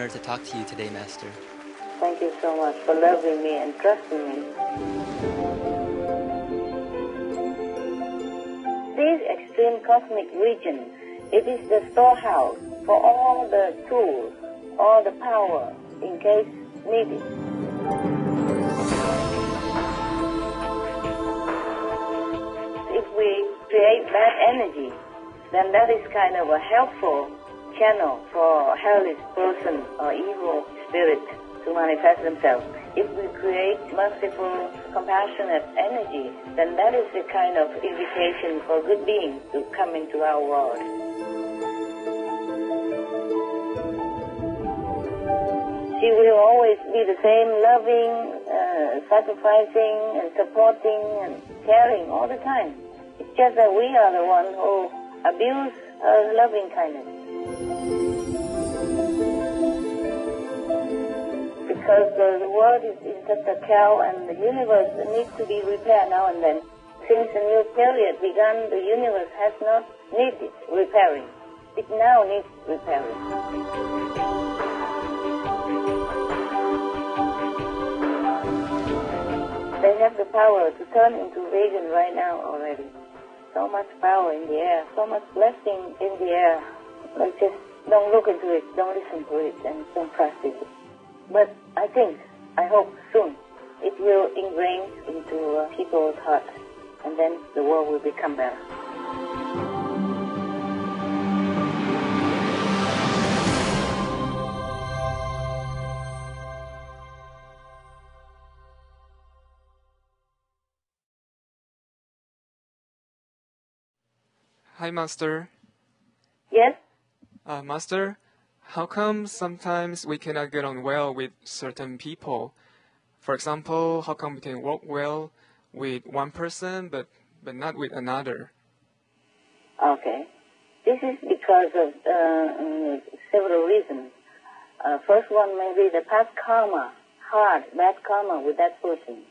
honor to talk to you today, Master. Thank you so much for loving me and trusting me. This extreme cosmic region, it is the storehouse for all the tools, all the power in case needed. If we create bad energy, then that is kind of a helpful channel for a hellish person or evil spirit to manifest themselves. If we create merciful, compassionate energy, then that is the kind of invitation for good beings to come into our world. She will always be the same, loving, sacrificing and supporting and caring all the time. It's just that we are the one who abuse her loving kindness. Because the world is in such a chaos and the universe needs to be repaired now and then. Since the new period began, the universe has not needed repairing. It now needs repairing. They have the power to turn into vegan right now already. So much power in the air, so much blessing in the air. Like just don't look into it, don't listen to it, and don't practice it. But I hope soon it will ingrain into people's hearts, and then the world will become better. Hi, Master. Yes? Master, how come sometimes we cannot get on well with certain people? For example, how come we can work well with one person but not with another? Okay. This is because of several reasons. First one may be the past karma, bad karma with that person.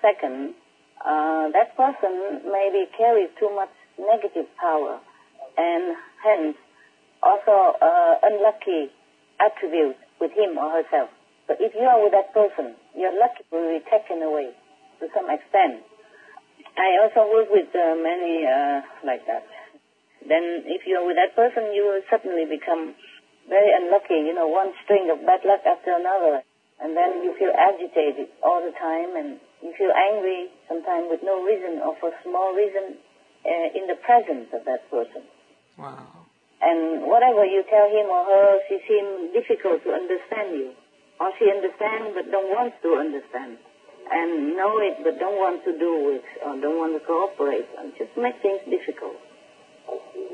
Second, that person maybe carries too much negative power and hence also unlucky attributes with him or herself. But if you are with that person, your luck will be taken away to some extent. I also work with many like that. Then if you are with that person, you will suddenly become very unlucky, one string of bad luck after another. And then you feel agitated all the time and you feel angry sometimes with no reason or for small reason in the presence of that person. Wow. And whatever you tell him or her, she seems difficult to understand you. Or she understands but don't want to understand. And know it but don't want to do it or don't want to cooperate. And just make things difficult.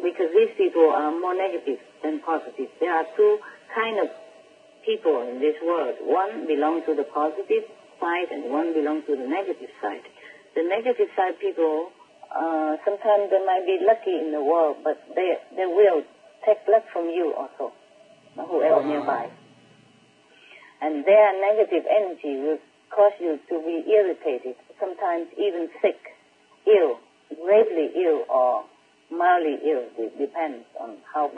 Because these people are more negative than positive. There are two kind of people in this world. One belongs to the positive side and one belongs to the negative side. The negative side people, sometimes they might be lucky in the world, but they will take luck from you also, whoever nearby. And their negative energy will cause you to be irritated, sometimes even sick, ill, gravely ill or mildly ill. It depends on how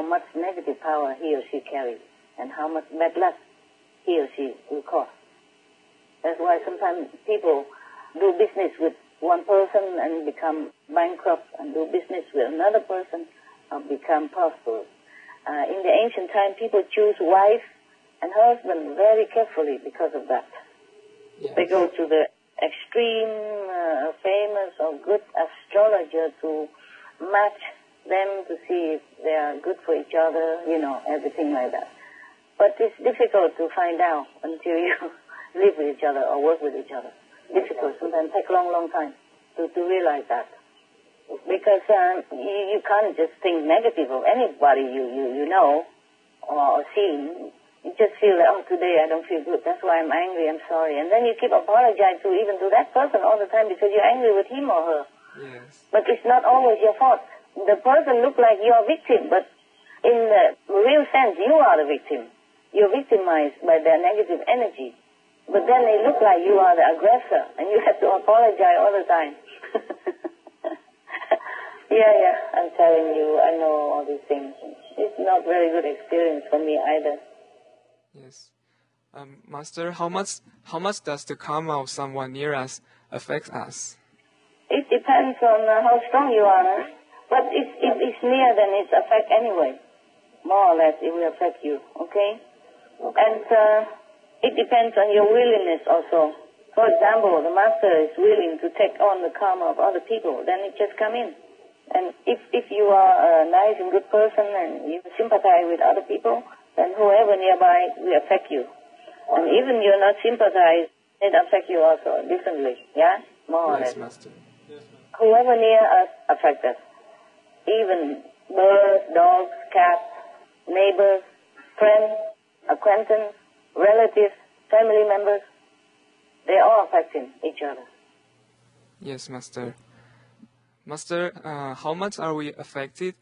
much negative power he or she carries and how much bad luck he or she will cause. That's why sometimes people do business with one person and become bankrupt and do business with another person and become prosperous. In the ancient time, people choose wife and husband very carefully because of that. Yes. They go to the extreme, famous or good astrologer to match them to see if they are good for each other, everything like that. But it's difficult to find out until you live with each other or work with each other. Difficult, sometimes take a long time to realize that. Because you can't just think negative of anybody you know or see. You just feel that, today I don't feel good. That's why I'm angry, I'm sorry. And then you keep apologizing to even to that person all the time because you're angry with him or her. Yes. But it's not always your fault. The person looks like you're a victim, but in the real sense, you are the victim. You're victimized by their negative energy. But then they look like you are the aggressor, and you have to apologize all the time. Yeah, I'm telling you, I know all these things. It's not very good experience for me either. Yes. Master, how much does the karma of someone near us affect us? It depends on how strong you are. But if it's near, then it affects anyway. More or less, it will affect you, okay? And it depends on your willingness also. For example, the master is willing to take on the karma of other people, then it just come in. And if you are a nice and good person and you sympathize with other people, then whoever nearby will affect you. And even you're not sympathized, it affects you also differently, yeah? More or less. Yes, Master. Whoever near us affects us. Even birds, dogs, cats, neighbors, friends, acquaintances, relatives, family members, they all affecting each other. Yes, Master. Master, how much are we affected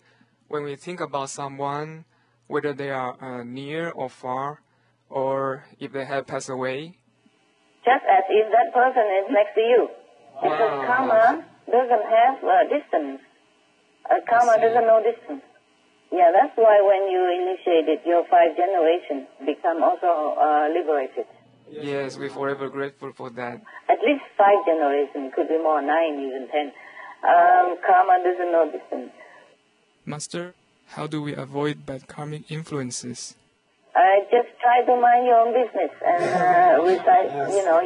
when we think about someone, whether they are near or far, or if they have passed away? Just as if that person is next to you. Because karma doesn't have distance. Karma doesn't know distance. Yeah, that's why when you initiated your 5 generations, become also liberated. Yes, we're forever grateful for that. At least 5 generations, could be more, 9, even 10. Karma doesn't know distance. Master, how do we avoid bad karmic influences? Just try to mind your own business and recite,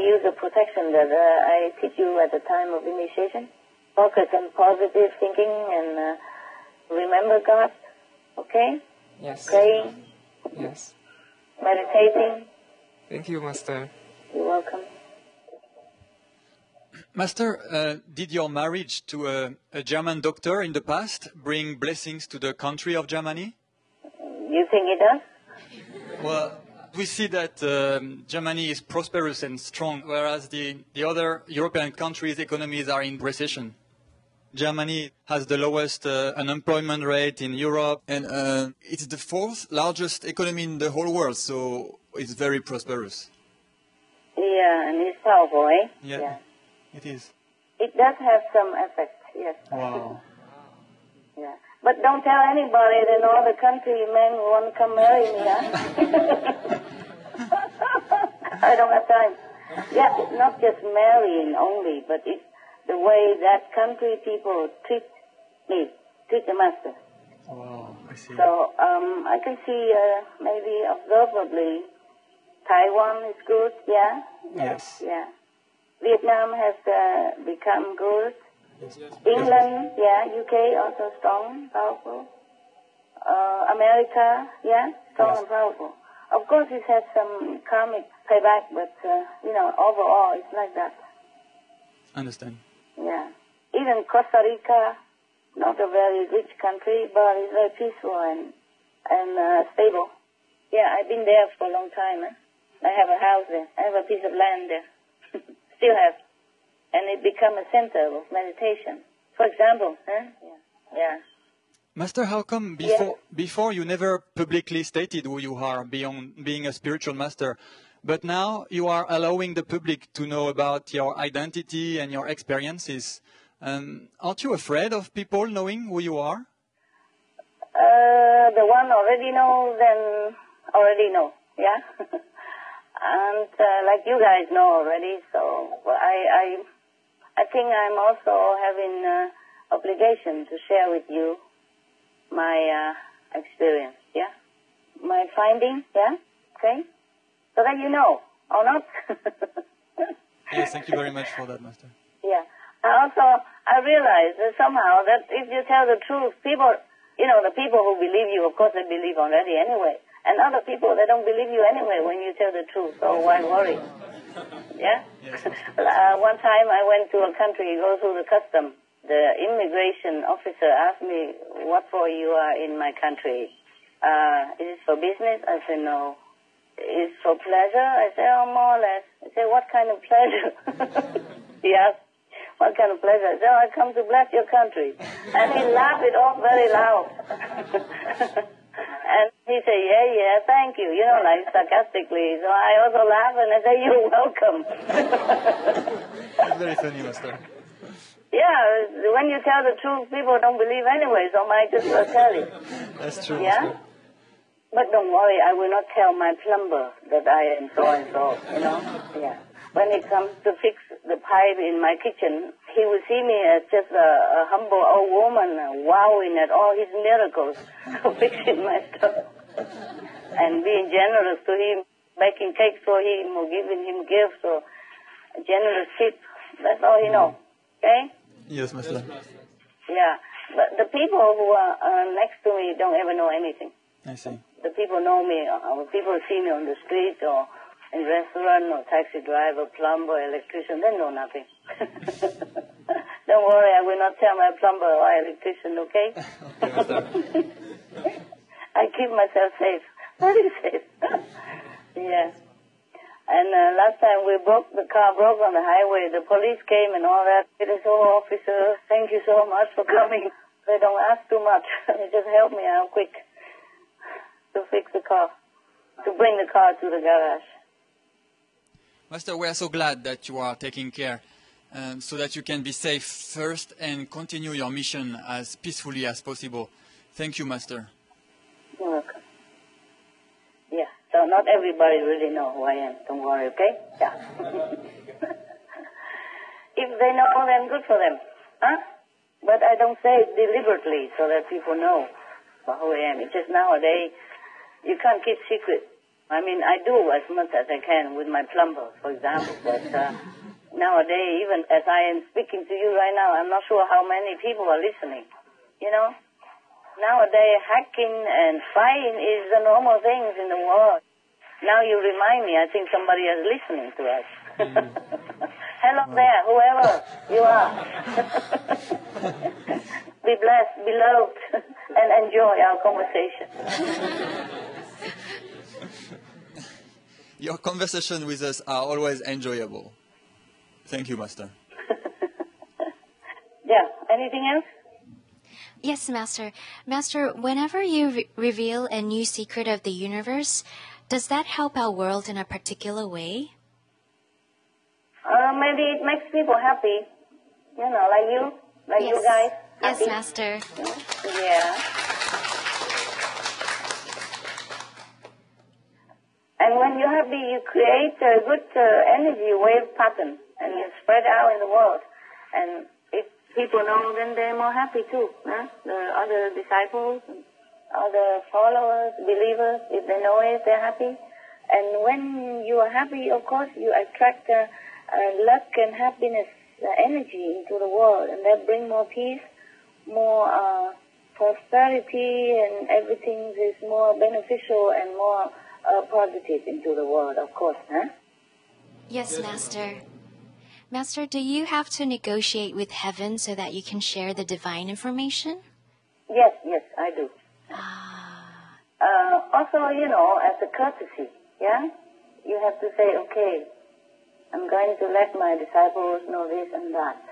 use the protection that I teach you at the time of initiation. Focus on positive thinking and remember God, okay? Yes. Praying. Yes. Meditating. Thank you, Master. You're welcome. Master, did your marriage to a German doctor in the past bring blessings to the country of Germany? You think it does? Well, we see that Germany is prosperous and strong, whereas the other European countries' economies are in recession. Germany has the lowest unemployment rate in Europe, and it's the 4th largest economy in the whole world, so it's very prosperous. Yeah, and it's powerful, eh? Yeah. It is. It does have some effect, yes. Wow. Yeah. But don't tell anybody that all the country men want to come marry me, huh? I don't have time. Yeah, it's not just marrying only, but it's the way that country people treat me, treat the master. Wow, I see. So I can see maybe observably Taiwan is good, yeah? Yes. Yeah. Vietnam has become good. Yes. England, yeah. UK also strong, powerful. America, yeah, strong and powerful. Of course, it has some karmic payback, but, overall, it's like that. Understand. Yeah. Even Costa Rica, not a very rich country, but it's very peaceful and stable. Yeah, I've been there for a long time. I have a house there. I have a piece of land there. Still have. And it become a center of meditation. For example, Yeah. Master, how come before you never publicly stated who you are beyond being a spiritual master, but now you are allowing the public to know about your identity and your experiences? Aren't you afraid of people knowing who you are? The one already know, then already know, yeah? And like you guys know already, so I think I'm also having obligation to share with you my experience, yeah? My finding, yeah? Okay? So that you know, or not? Yes, thank you very much for that, Master. Yeah. I realize that somehow that if you tell the truth, people, the people who believe you, of course they believe already anyway. And other people, they don't believe you anyway when you tell the truth, so why worry? Yeah? Yes, One time I went to a country, go through the custom. The immigration officer asked me, what for you are in my country? Is it for business? I said, no. Is it for pleasure? I said, oh, more or less. I said, what kind of pleasure? He asked, what kind of pleasure? I said, oh, I come to bless your country. And he laughed it off very loud. And he said, yeah, thank you, like sarcastically. So I also laugh and I say, you're welcome. That's very funny, Master. Yeah, when you tell the truth, people don't believe anyway, so I just tell it. That's true. Yeah? Master. But don't worry, I will not tell my plumber that I am so and so, you know? Yeah. When it comes to fix the pipe in my kitchen, he will see me as just a humble old woman wowing at all his miracles, fixing my stuff, and being generous to him, making cakes for him or giving him gifts or a generous tip. That's all he knows. Okay? Yes, Master. Yeah. But the people who are next to me don't ever know anything. I see. The people know me, or people see me on the street or in restaurant or taxi driver, plumber, electrician, they know nothing. Don't worry, I will not tell my plumber or electrician, okay? Okay, Master. I keep myself safe, very safe. Yeah. And last time the car broke on the highway, the police came and all that. It is, oh, officer, thank you so much for coming. They don't ask too much. They just help me out quick to fix the car, to bring the car to the garage. Master, we are so glad that you are taking care so that you can be safe first and continue your mission as peacefully as possible. Thank you, Master. You're welcome. Yeah, so not everybody really know who I am. Don't worry, okay? Yeah. If they know, then good for them. Huh? But I don't say it deliberately so that people know who I am. It's just nowadays, you can't keep secret. I mean, I do as much as I can with my plumber, for example. But nowadays, even as I am speaking to you right now, I'm not sure how many people are listening. You know? Nowadays, hacking and fighting is the normal things in the world. Now you remind me, I think somebody is listening to us. Hello there, whoever you are. Be blessed, be loved, and enjoy our conversation. Your conversation with us are always enjoyable. Thank you, Master. Yeah, anything else? Yes, Master. Master, whenever you reveal a new secret of the universe, does that help our world in a particular way? Maybe it makes people happy. You know, like you guys. Yes, Happy. Master. Yeah. And when you're happy, you create a good energy wave pattern, and you spread out in the world. And if people know, then they're more happy too. Huh? The other disciples, other followers, believers, if they know it, they're happy. And when you are happy, of course, you attract luck and happiness energy into the world, and that brings more peace, more prosperity, and everything is more beneficial and more positive into the world, of course, huh? Yes, Master. Master, do you have to negotiate with heaven so that you can share the divine information? Yes, I do. Also, you know, as a courtesy, yeah? You have to say, okay, I'm going to let my disciples know this and that.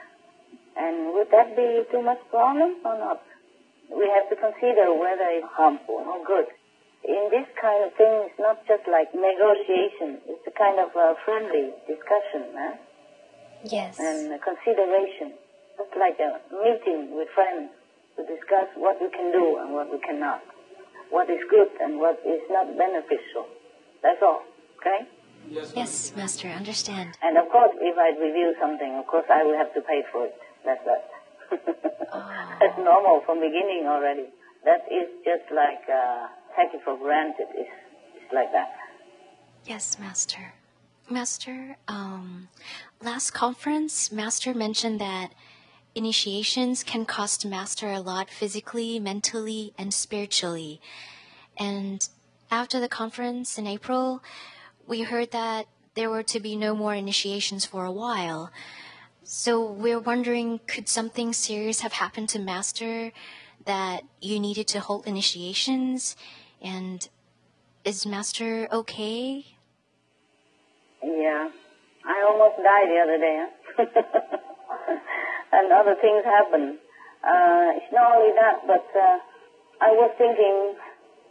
And would that be too much problem or not? We have to consider whether it's harmful or good. In this kind of thing, it's not just like negotiation. It's a kind of a friendly discussion, huh? Yes. And a consideration. Just like a meeting with friends to discuss what we can do and what we cannot. What is good and what is not beneficial. That's all, okay? Yes, Master, understand. And of course, if I reveal something, of course I will have to pay for it. That's that. That's normal from beginning already. That is just like take it for granted. It's like that. Yes, Master. Master, last conference, Master mentioned that initiations can cost Master a lot physically, mentally, and spiritually. And after the conference in April, we heard that there were to be no more initiations for a while. So we're wondering, could something serious have happened to Master that you needed to hold initiations? And is Master okay? Yeah. I almost died the other day. Huh? And other things happened. It's not only that, but I was thinking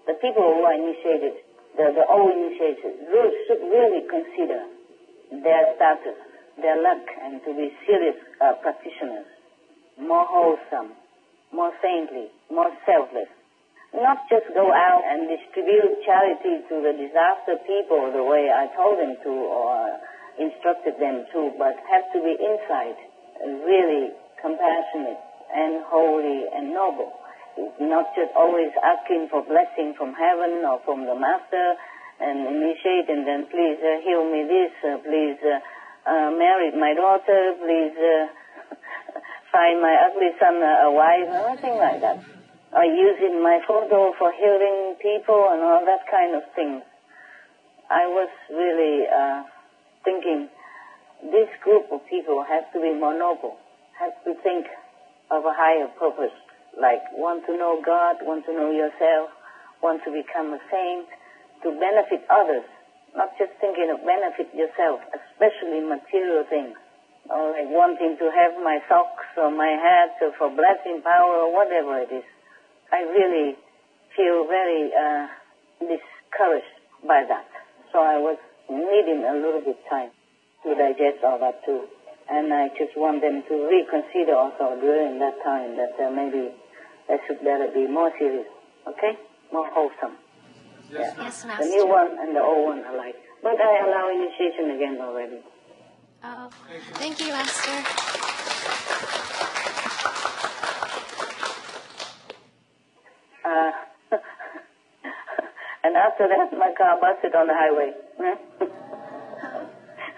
the people who are initiated, the old initiated, should really consider their status, their luck, and to be serious practitioners. more wholesome, more saintly, more selfless. Not just go out and distribute charity to the disaster people the way I told them to or instructed them to, but have to be inside, really compassionate and holy and noble. Not just always asking for blessing from heaven or from the master and initiate and then please heal me this, please marry my daughter, please find my ugly son a wife, nothing like that. Or using my photo for healing people and all that kind of thing. I was really thinking this group of people has to be more noble, has to think of a higher purpose, like want to know God, want to know yourself, want to become a saint, to benefit others, not just thinking of benefit yourself, especially material things, or like wanting to have my socks or my hat or for blessing power or whatever it is. I really feel very discouraged by that. So I was needing a little bit time to digest all that too. And I just want them to reconsider also during that time that maybe they should better be more serious, okay? More wholesome. Yes, Master. Master. The new one and the old one alike. But I allow initiation again already. Oh, thank you, Master. And after that, my car busted on the highway.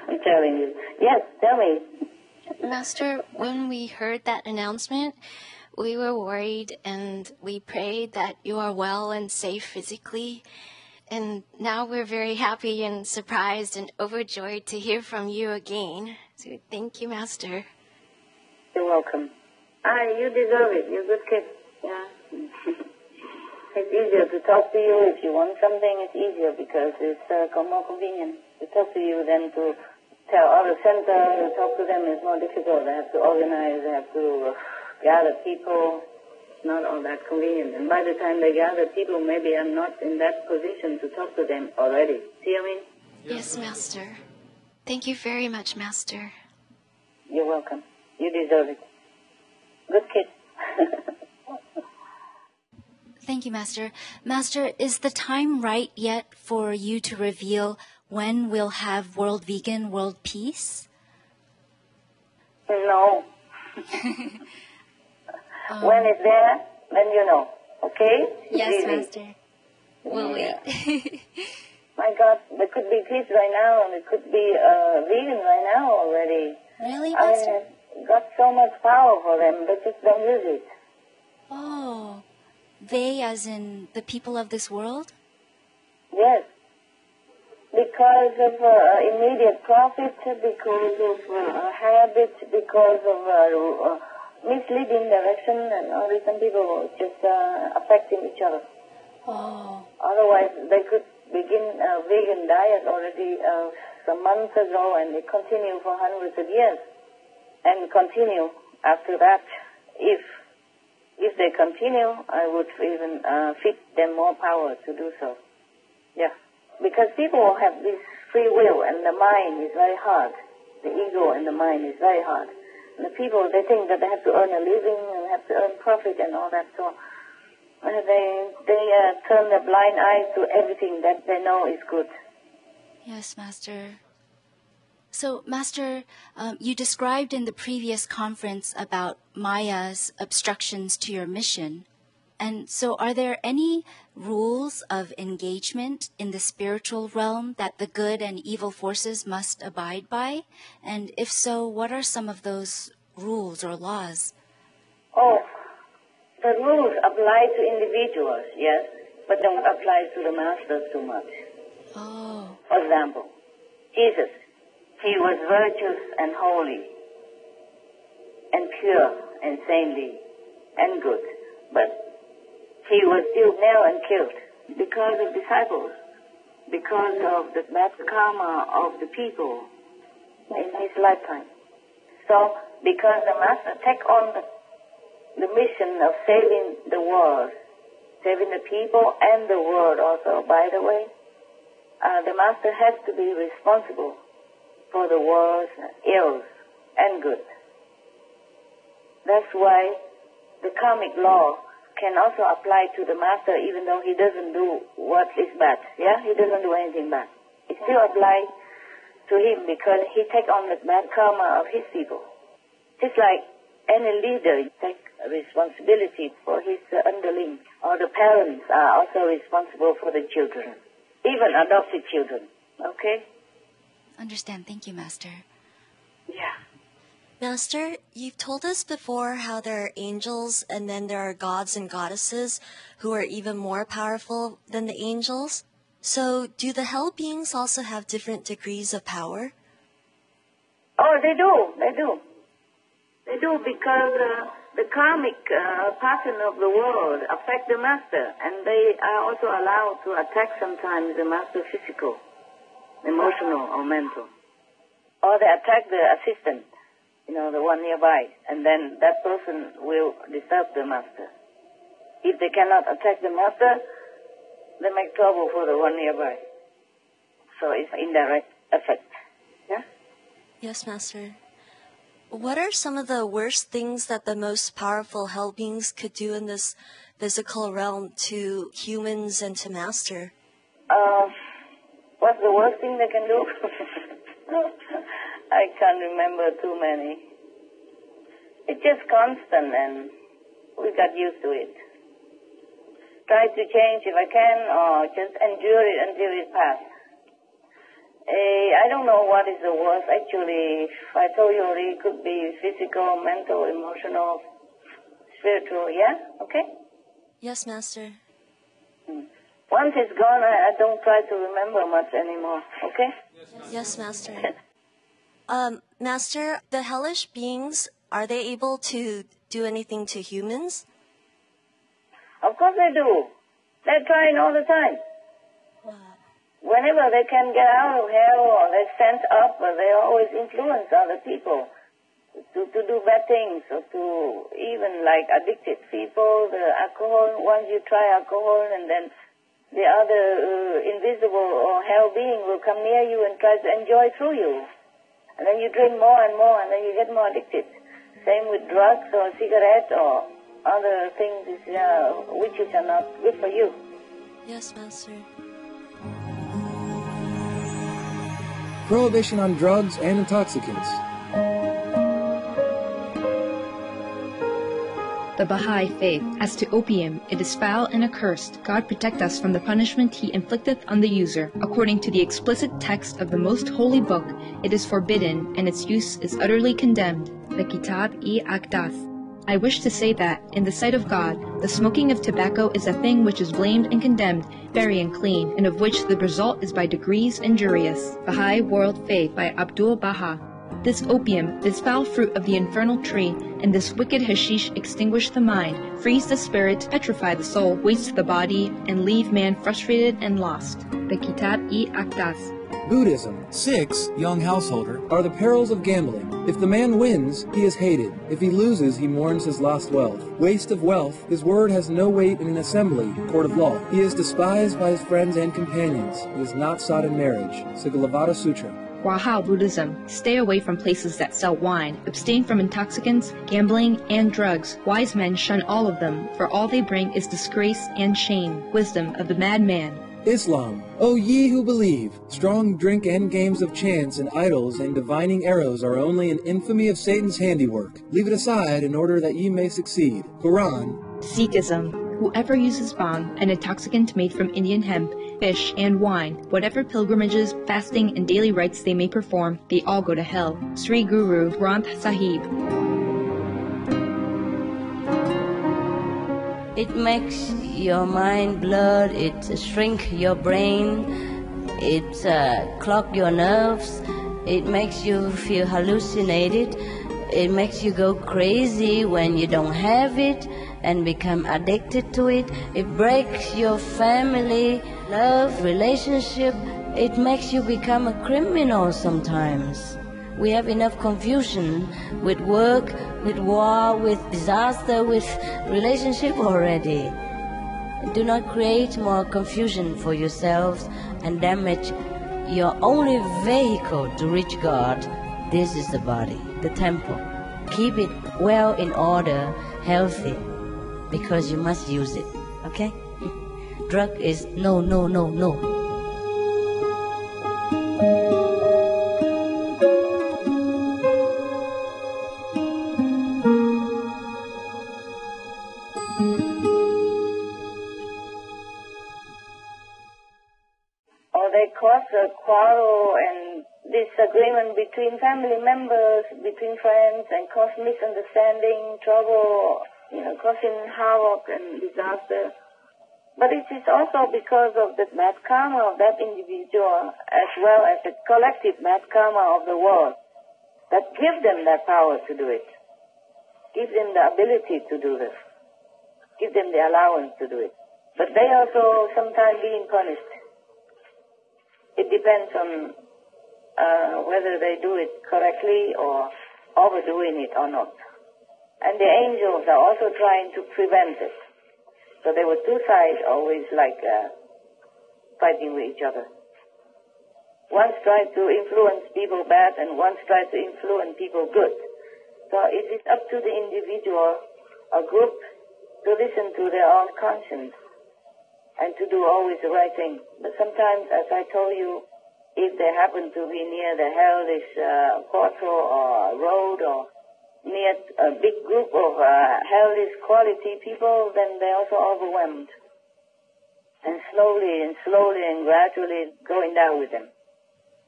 I'm telling you. Yes, tell me. Master, when we heard that announcement, we were worried and we prayed that you are well and safe physically. And now we're very happy and surprised and overjoyed to hear from you again. So thank you, Master. You're welcome. You deserve it. You're a good kid. Yeah. It's easier to talk to you. If you want something, it's easier because it's more convenient to talk to you than to tell other center to talk to them. Is more difficult. They have to organize. They have to gather people. It's not all that convenient. And by the time they gather people, maybe I'm not in that position to talk to them already. See what I mean? Yes, Master. Thank you very much, Master. You're welcome. You deserve it. Good kid. Thank you, Master. Master, is the time right yet for you to reveal when we'll have World Vegan, World Peace? No. When it's there, then you know. Okay? Yes, Easy. Master. We'll wait. My God, there could be peace right now, and it could be vegan right now already. Really, I Master? got so much power for them, they just don't use it. Oh, they as in the people of this world? Yes. Because of immediate profit, because of habit, because of misleading direction, and all these people just affecting each other. Oh. Otherwise, they could begin a vegan diet already some months ago, and they continue for hundreds of years, and continue after that. If they continue, I would even feed them more power to do so. Yeah, because people have this free will, and the mind is very hard. The ego and the mind is very hard. And the people, they think that they have to earn a living and have to earn profit and all that. So they turn a blind eye to everything that they know is good. Yes, Master. So, Master, you described in the previous conference about Maya's obstructions to your mission. And so are there any rules of engagement in the spiritual realm that the good and evil forces must abide by? And if so, what are some of those rules or laws? Oh, the rules apply to individuals, yes, but don't apply to the masters too much. Oh. For example, Jesus, he was virtuous and holy and pure and saintly and good, but he was still nailed and killed because of disciples, because of the bad karma of the people in his lifetime. So, because the Master take on the mission of saving the world, saving the people and the world also, by the way, the Master has to be responsible for the world's ills and good. That's why the karmic law can also apply to the master even though he doesn't do what is bad. Yeah, he doesn't do anything bad. It still applies to him because he takes on the bad karma of his people. Just like any leader takes responsibility for his underling, or the parents are also responsible for the children, even adopted children. Okay? Understand. Thank you, Master. Yeah. Master, you've told us before how there are angels and then there are gods and goddesses who are even more powerful than the angels. So do the hell beings also have different degrees of power? Oh, they do. They do. They do because the karmic pattern of the world affect the master, and they are also allowed to attack sometimes the master physical, emotional, or mental. Or they attack the assistant, the one nearby, and then that person will disturb the master. If they cannot attack the master, they make trouble for the one nearby. So it's indirect effect. Yeah? Yes, Master. What are some of the worst things that the most powerful hell beings could do in this physical realm to humans and to Master? What's the worst thing they can do? I can't remember too many. It's just constant, and we got used to it. Try to change if I can, or just endure it until it passes. I don't know what is the worst. Actually, I told you already, it could be physical, mental, emotional, spiritual, yeah? Okay? Yes, Master. Once it's gone, I don't try to remember much anymore, okay? Yes, Master. Master, the hellish beings, are they able to do anything to humans? Of course they do. They're trying all the time. Whenever they can get out of hell or they're sent up, they always influence other people to do bad things, or to even like addicted people, the alcohol. Once you try alcohol, and then the other invisible or hell being will come near you and try to enjoy through you. And then you drink more and more, and then you get more addicted. Same with drugs or cigarettes or other things which are not good for you. Yes, Master. Prohibition on drugs and intoxicants. The Baha'i faith. As to opium, it is foul and accursed. God protect us from the punishment he inflicteth on the user. According to the explicit text of the most holy book, it is forbidden, and its use is utterly condemned. The Kitab-i-Aqdas. I wish to say that, in the sight of God, the smoking of tobacco is a thing which is blamed and condemned, very unclean, and of which the result is by degrees injurious. Baha'i World Faith by Abdul Baha. This opium, this foul fruit of the infernal tree, and this wicked hashish extinguish the mind, freeze the spirit, petrify the soul, waste the body, and leave man frustrated and lost. The Kitab-i-Aqdas. Buddhism. 6, young householder, are the perils of gambling. If the man wins, he is hated. If he loses, he mourns his lost wealth. Waste of wealth, his word has no weight in an assembly, court of law. He is despised by his friends and companions. He is not sought in marriage. Sigalavada Sutra. Wahao Buddhism. Stay away from places that sell wine. Abstain from intoxicants, gambling, and drugs. Wise men shun all of them, for all they bring is disgrace and shame. Wisdom of the madman. Islam. O ye who believe, strong drink and games of chance and idols and divining arrows are only an infamy of Satan's handiwork. Leave it aside in order that ye may succeed. Quran. Sikhism. Whoever uses bhang, an intoxicant made from Indian hemp, fish, and wine, whatever pilgrimages, fasting, and daily rites they may perform, they all go to hell. Sri Guru Granth Sahib. It makes your mind blurred, it shrink your brain, it clog your nerves, it makes you feel hallucinated, it makes you go crazy when you don't have it and become addicted to it. It breaks your family, love, relationship. It makes you become a criminal sometimes. We have enough confusion with work, with war, with disaster, with relationship already. Do not create more confusion for yourselves and damage your only vehicle to reach God. This is the body, the temple. keep it well in order, healthy, because you must use it, okay? Drug is no, no, no, no. Or they cause a quarrel and disagreement between family members, between friends, and cause misunderstanding, trouble, causing havoc and disaster. But it is also because of the bad karma of that individual, as well as the collective bad karma of the world, that give them that power to do it, give them the ability to do this, give them the allowance to do it. But they also sometimes being punished. It depends on whether they do it correctly or overdoing it or not. And the angels are also trying to prevent it. So there were two sides always fighting with each other. One tried to influence people bad and one tried to influence people good. So it is up to the individual or group to listen to their own conscience and to do always the right thing. But sometimes, as I told you, if they happen to be near the hellish portal or road or near a big group of hellish quality people, then they're also overwhelmed. And slowly and gradually going down with them.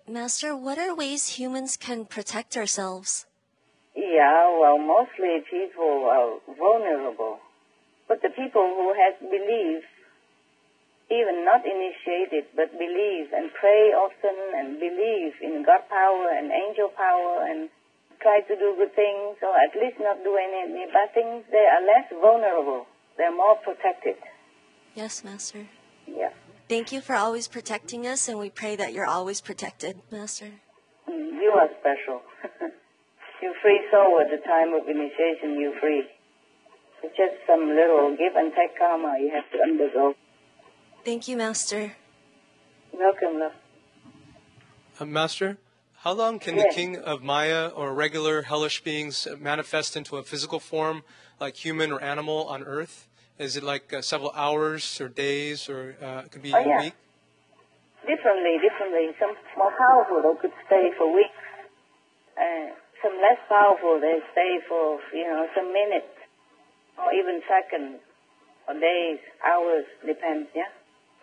Master, what are ways humans can protect ourselves? Yeah, well, mostly people are vulnerable. But the people who have belief, even not initiated, but believe and pray often and believe in God power and angel power and try to do good things or at least not do any bad things, they are less vulnerable. They're more protected. Yes, Master. Yeah. Thank you for always protecting us, and we pray that you're always protected, Master. You are special. You're free soul at the time of initiation, you're free. It's just some little give and take karma you have to undergo. Thank you, Master. Welcome, love. Master, how long can the king of Maya or regular hellish beings manifest into a physical form like human or animal on Earth? Is it like several hours or days or it could be a week? Differently. Some more powerful, they could stay for weeks. Some less powerful, they stay for, some minutes or even seconds or days, hours, depends, yeah?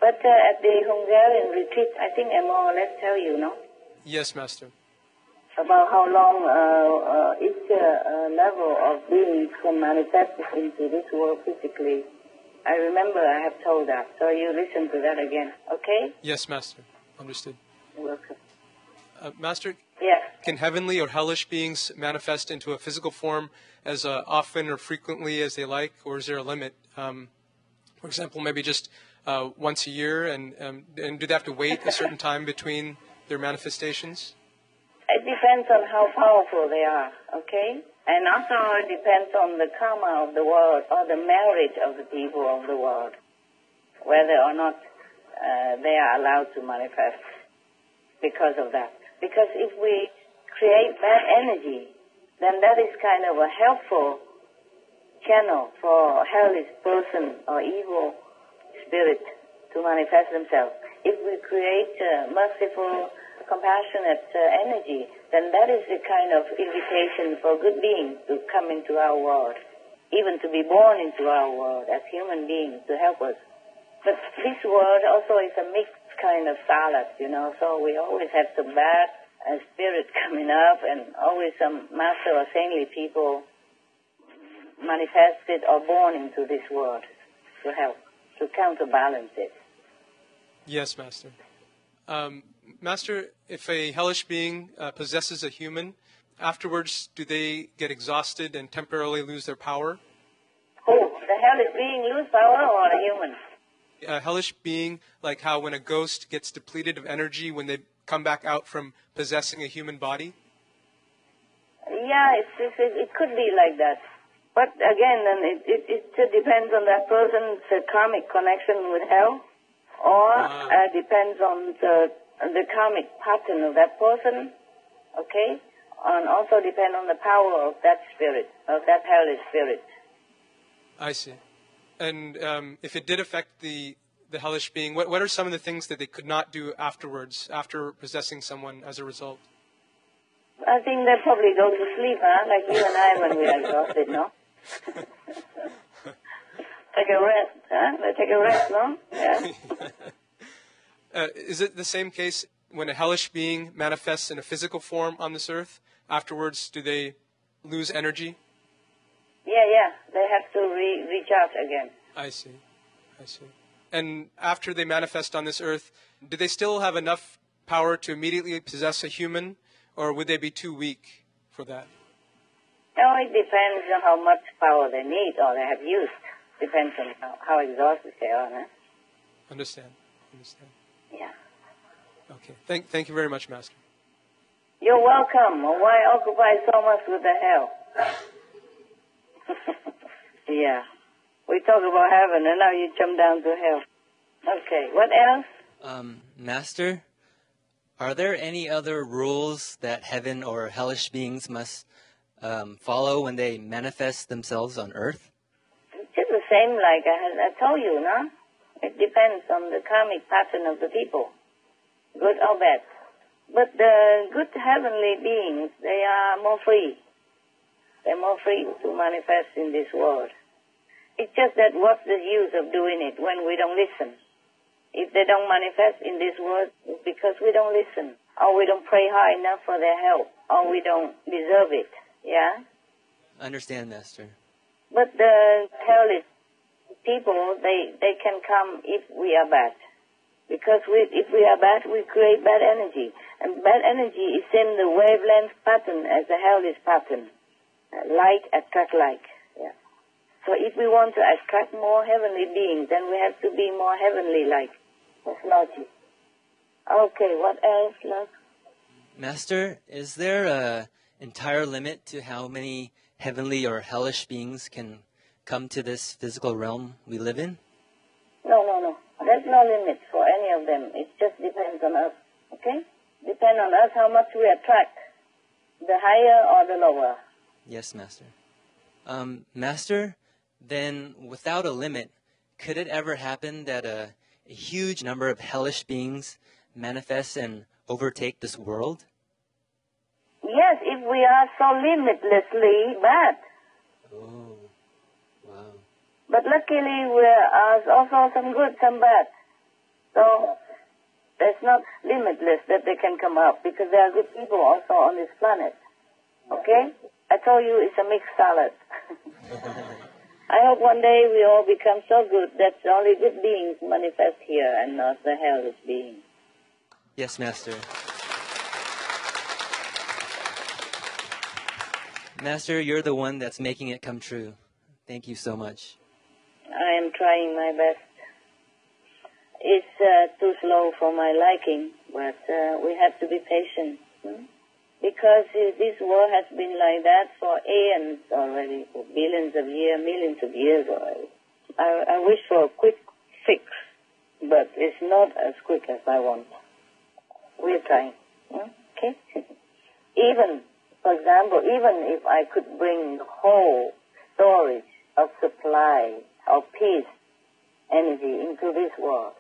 But at the Hungarian retreat, I think I more or less tell you, no? Yes, Master. About how long each level of beings can manifest into this world physically. I remember I have told that, so you listen to that again, okay? Yes, Master. Understood. You're welcome. Master, yes. Can heavenly or hellish beings manifest into a physical form as often or frequently as they like, or is there a limit? For example, maybe just once a year, and do they have to wait a certain time between their manifestations? It depends on how powerful they are, okay? And also it depends on the karma of the world or the merit of the people of the world, whether or not they are allowed to manifest because of that. Because if we create bad energy, then that is kind of a helpful channel for a hellish person or evil spirit to manifest themselves. If we create merciful, compassionate energy, then that is a kind of invitation for good beings to come into our world, even to be born into our world as human beings to help us. But this world also is a mixed kind of salad, so we always have some bad spirits coming up and always some master or saintly people manifested or born into this world to help, to counterbalance it. Yes, Master. Master, if a hellish being possesses a human, afterwards do they get exhausted and temporarily lose their power? Who? The hellish being lose power or a human? A hellish being, like how when a ghost gets depleted of energy when they come back out from possessing a human body? Yeah, it could be like that. But again, then it depends on that person's karmic connection with hell, or depends on the karmic pattern of that person, okay? and also depend on the power of that spirit, of that hellish spirit. I see. And if it did affect the hellish being, what are some of the things that they could not do afterwards, after possessing someone as a result? I think they probably go to sleep, like you and I when we are exhausted, no? Take a rest, They take a rest, no? Yeah. Is it the same case when a hellish being manifests in a physical form on this earth? Afterwards, do they lose energy? Yeah. They have to recharge again. I see. And after they manifest on this earth, do they still have enough power to immediately possess a human, or would they be too weak for that? No, it depends on how much power they need or they have used. Depends on how exhausted they are. Understand. Yeah. Okay. Thank you very much, Master. You're welcome. Why occupy so much with the hell? Yeah. We talk about heaven and now you jump down to hell. Okay. What else? Master, are there any other rules that heaven or hellish beings must follow when they manifest themselves on earth? It's just the same like I told you, no? It depends on the karmic pattern of the people, good or bad. But the good heavenly beings, they are more free. They're more free to manifest in this world. It's just that what's the use of doing it when we don't listen? If they don't manifest in this world, it's because we don't listen, or we don't pray hard enough for their help, or we don't deserve it, yeah? Understand, Master. But the hellish people, they can come if we are bad. Because if we are bad, we create bad energy. And bad energy is in the wavelength pattern as the hellish pattern. Like attract like. Yeah. So if we want to attract more heavenly beings, then we have to be more heavenly-like. That's logic. Okay, what else, love? Master, is there an entire limit to how many heavenly or hellish beings can come to this physical realm we live in? No. There's no limit for any of them. It just depends on us, okay? Depends on us how much we attract, the higher or the lower. Yes, Master. Master, then without a limit, could it ever happen that a huge number of hellish beings manifest and overtake this world? Yes, if we are so limitlessly bad. Oh, wow. But luckily, there's also some good, some bad. So it's not limitless that they can come up because there are good people also on this planet. Okay? I told you it's a mixed salad. I hope one day we all become so good that only good beings manifest here and not the hellish beings. Yes, Master. Master, you're the one that's making it come true. Thank you so much. I am trying my best. It's too slow for my liking, but we have to be patient. Because this world has been like that for aeons already, for billions of years, millions of years already. I wish for a quick fix, but it's not as quick as I want. We're trying. Okay? Even, for example, even if I could bring the whole storage of supply of peace energy into this world,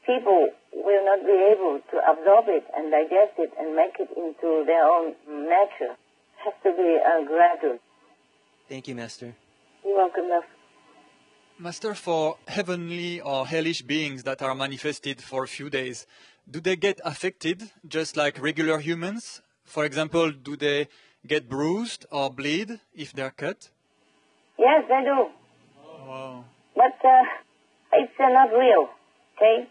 people will not be able to absorb it and digest it and make it into their own nature. It has to be gradual. Thank you, Master. You're welcome, love. Master, for heavenly or hellish beings that are manifested for a few days, do they get affected just like regular humans? For example, do they get bruised or bleed if they're cut? Yes, they do. Oh, wow. But it's not real, okay?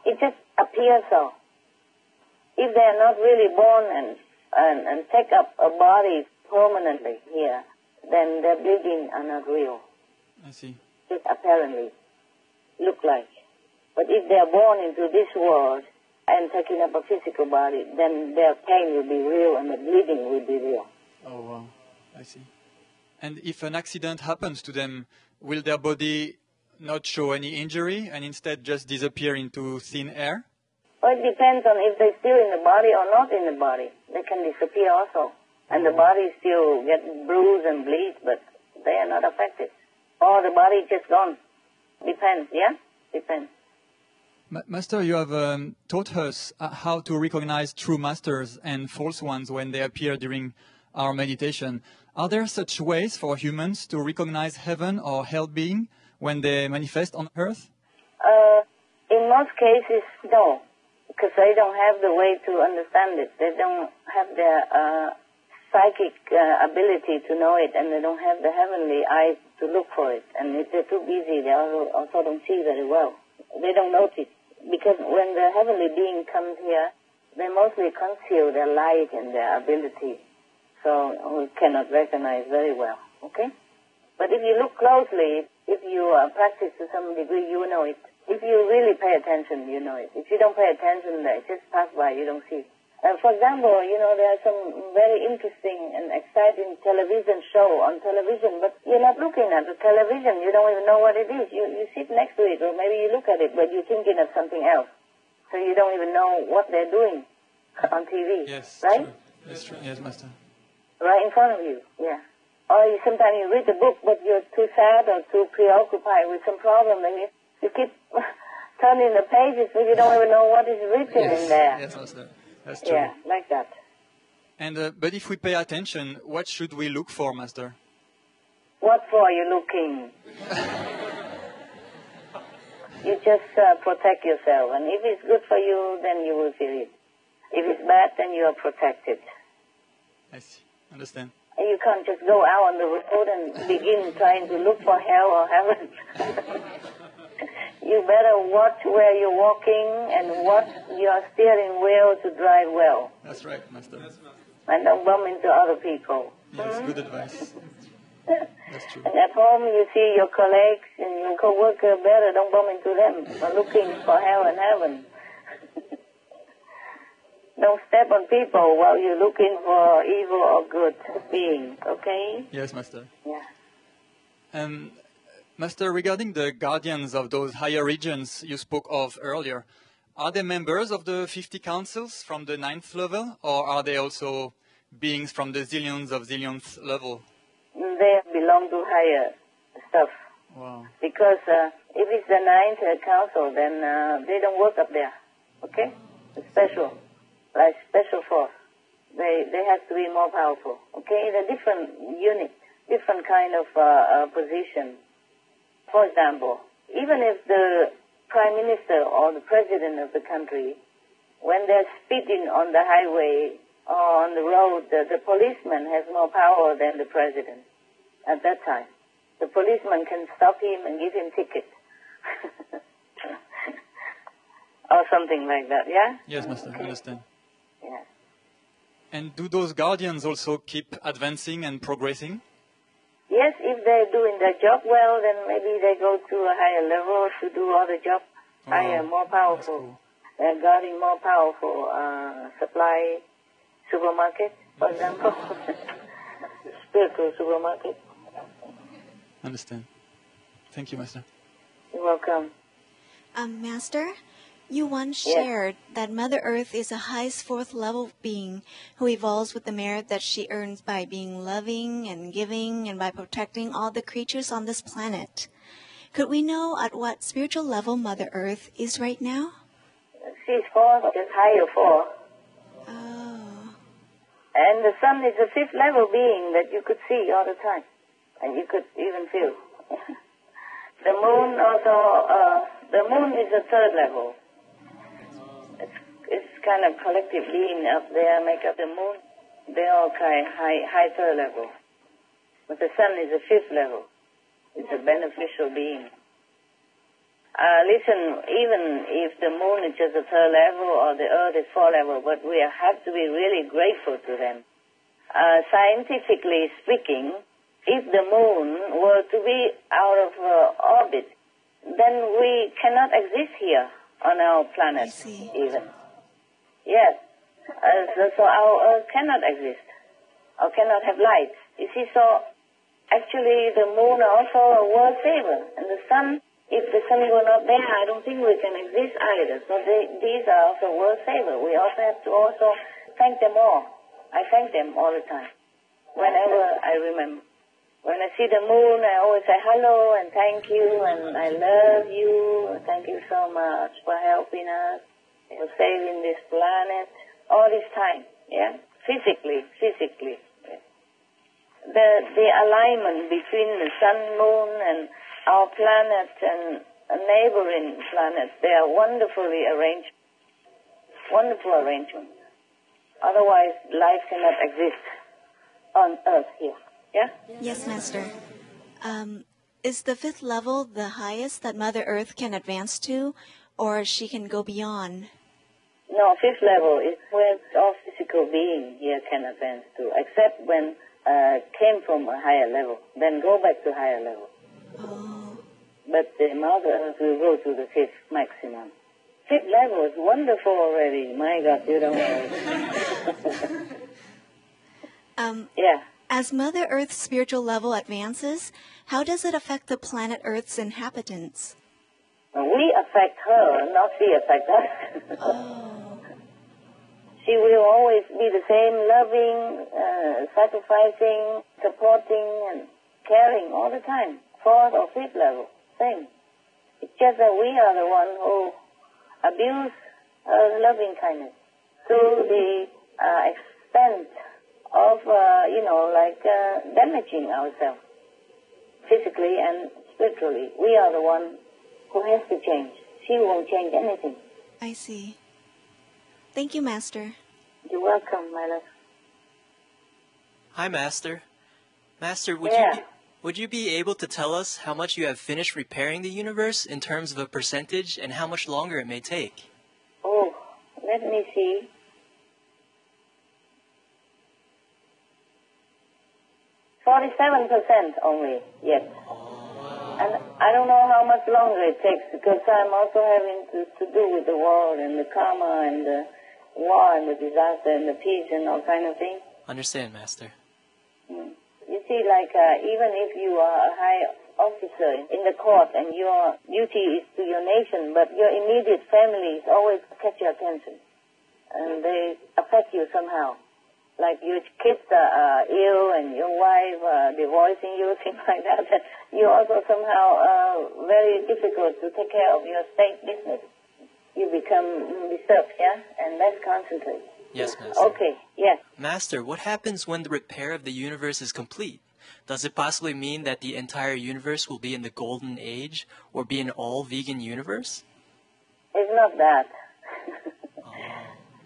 It just appears so. If they are not really born and take up a body permanently here, then their bleeding are not real. I see. Just apparently look like. But if they are born into this world and taking up a physical body, then their pain will be real and the bleeding will be real. Oh, wow. I see. And if an accident happens to them, will their body not show any injury and instead just disappear into thin air? Well, it depends on if they're still in the body or not in the body. They can disappear also. And the body still gets bruised and bleeds, but they are not affected. Or the body just gone. Depends, yeah? Depends. Master, you have taught us how to recognize true masters and false ones when they appear during our meditation. Are there such ways for humans to recognize heaven or hell being when they manifest on earth? In most cases, no, because they don't have the way to understand it. They don't have the psychic ability to know it, and they don't have the heavenly eyes to look for it. And if they're too busy, they also don't see very well. They don't notice, because when the heavenly being comes here, they mostly conceal their light and their ability, so we cannot recognize very well, okay? But if you look closely, if you practice to some degree, you know it. If you really pay attention, you know it. If you don't pay attention, they just pass by, you don't see it. For example, you know, there are some very interesting and exciting television show on television, but you're not looking at the television. You don't even know what it is. You sit next to it, or maybe you look at it, but you're thinking of something else. So you don't even know what they're doing on TV. Yes, right? True. That's true. Yes, Master. Right in front of you, yeah. Or sometimes you read the book, but you're too sad or too preoccupied with some problem, and you keep turning the pages, but you don't even know what is written in there. Yes, Master. That's true. Yeah, like that. And but if we pay attention, what should we look for, Master? What for are you looking? You just protect yourself, and if it's good for you, then you will feel it. If it's bad, then you are protected. I see. Understand. And you can't just go out on the road and begin trying to look for hell or heaven. You better watch where you're walking and watch your steering wheel to drive well. That's right, Master. And don't bump into other people. Yes, good advice. That's true. And at home you see your colleagues and your co-worker, better don't bump into them. They're looking for hell and heaven. Don't step on people while you're looking for evil or good beings, okay? Yes, Master. Yeah. Master, regarding the guardians of those higher regions you spoke of earlier, are they members of the 50 councils from the 9th level, or are they also beings from the zillions of zillionth level? They belong to higher stuff. Wow. Because if it's the 9th council, then they don't work up there, okay? It's special, like special force. They have to be more powerful, okay? They're different unit, different kind of position. For example, even if the Prime Minister or the President of the country, when they're speeding on the highway or on the road, the policeman has more power than the President at that time. The policeman can stop him and give him ticket. Or something like that, yeah? Yes, Master, okay. Understand. Yeah. And do those guardians also keep advancing and progressing? Yes, if they're doing their job well, then maybe they go to a higher level to do other job, higher, more powerful. Cool. They're guarding more powerful supply supermarket, for example. Spiritual supermarket. Understand. Thank you, Master. You're welcome. Master, you once shared that Mother Earth is a highest 4th level being who evolves with the merit that she earns by being loving and giving and by protecting all the creatures on this planet. Could we know at what spiritual level Mother Earth is right now? She's 4th, just higher 4. Oh. And the sun is a 5th level being that you could see all the time. And you could even feel. The moon also, the moon is a 3rd level. It's kind of collective being up there, make up the moon. They all kind of high 3rd level. But the sun is a 5th level. It's a beneficial being. Listen, even if the moon is just a 3rd level or the earth is 4th level, but we have to be really grateful to them. Scientifically speaking, if the moon were to be out of orbit, then we cannot exist here on our planet even. Yes. So our Earth cannot exist or cannot have light. You see, so actually the moon also a world saver. And the sun, if the sun were not there, I don't think we can exist either. So these are also world saver. We also have to also thank them all. I thank them all the time. Whenever I remember. When I see the moon, I always say hello and thank you and I love you. Thank you so much for helping us, for saving this planet. All this time, yeah? Physically. Yeah. The alignment between the sun, moon, and our planet and a neighboring planet, they are wonderfully arranged. Wonderful arrangement. Otherwise, life cannot exist on Earth here. Yeah? Yes, Master. Is the fifth level the highest that Mother Earth can advance to, or she can go beyond? No, fifth level is where all physical being here can advance to, except when came from a higher level. Then go back to higher level. Oh. But the Mother Earth will go to the fifth maximum. Fifth level is wonderful already. My God, you don't know. Yeah. As Mother Earth's spiritual level advances, how does it affect the planet Earth's inhabitants? We affect her, not she affect us. Oh. She will always be the same, loving, sacrificing, supporting, and caring all the time. Fourth or fifth level, same. It's just that we are the one who abuse her loving kindness to the extent of, damaging ourselves physically and spiritually. We are the one who has to change. She won't change anything. I see. Thank you, Master. You're welcome, my love. Hi, Master. Master, would you be able to tell us how much you have finished repairing the universe in terms of a percentage and how much longer it may take? Oh, let me see. 47% only, yes. And I don't know how much longer it takes because I'm also having to do with the world and the karma and the war and the disaster and the peace and all kind of things. Understand, Master. You see, even if you are a high officer in the court and your duty is to your nation, but your immediate family is always catch your attention. And they affect you somehow. Like your kids are ill and your wife divorcing you, things like that. You also somehow very difficult to take care of your state business. You become disturbed, yeah? And less concentrate. Yes, Master. Okay, yes. Master, what happens when the repair of the universe is complete? Does it possibly mean that the entire universe will be in the golden age or be an all-vegan universe? It's not that.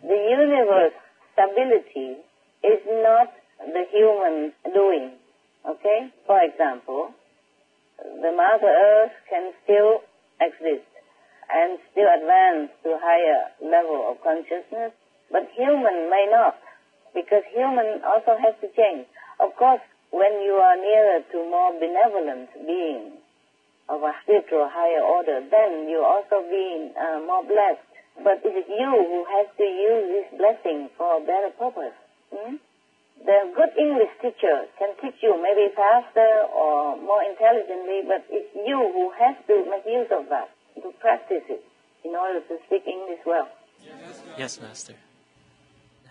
The universe stability is not the human doing, okay? For example, the Mother Earth can still exist and still advance to higher level of consciousness, but human may not, because human also has to change. Of course, when you are nearer to more benevolent beings of a spiritual higher order, then you're also being more blessed. But it is you who has to use this blessing for a better purpose. The good English teacher can teach you maybe faster or more intelligently, but it's you who has to make use of that, to practice it in order to speak English well. Yes, Master.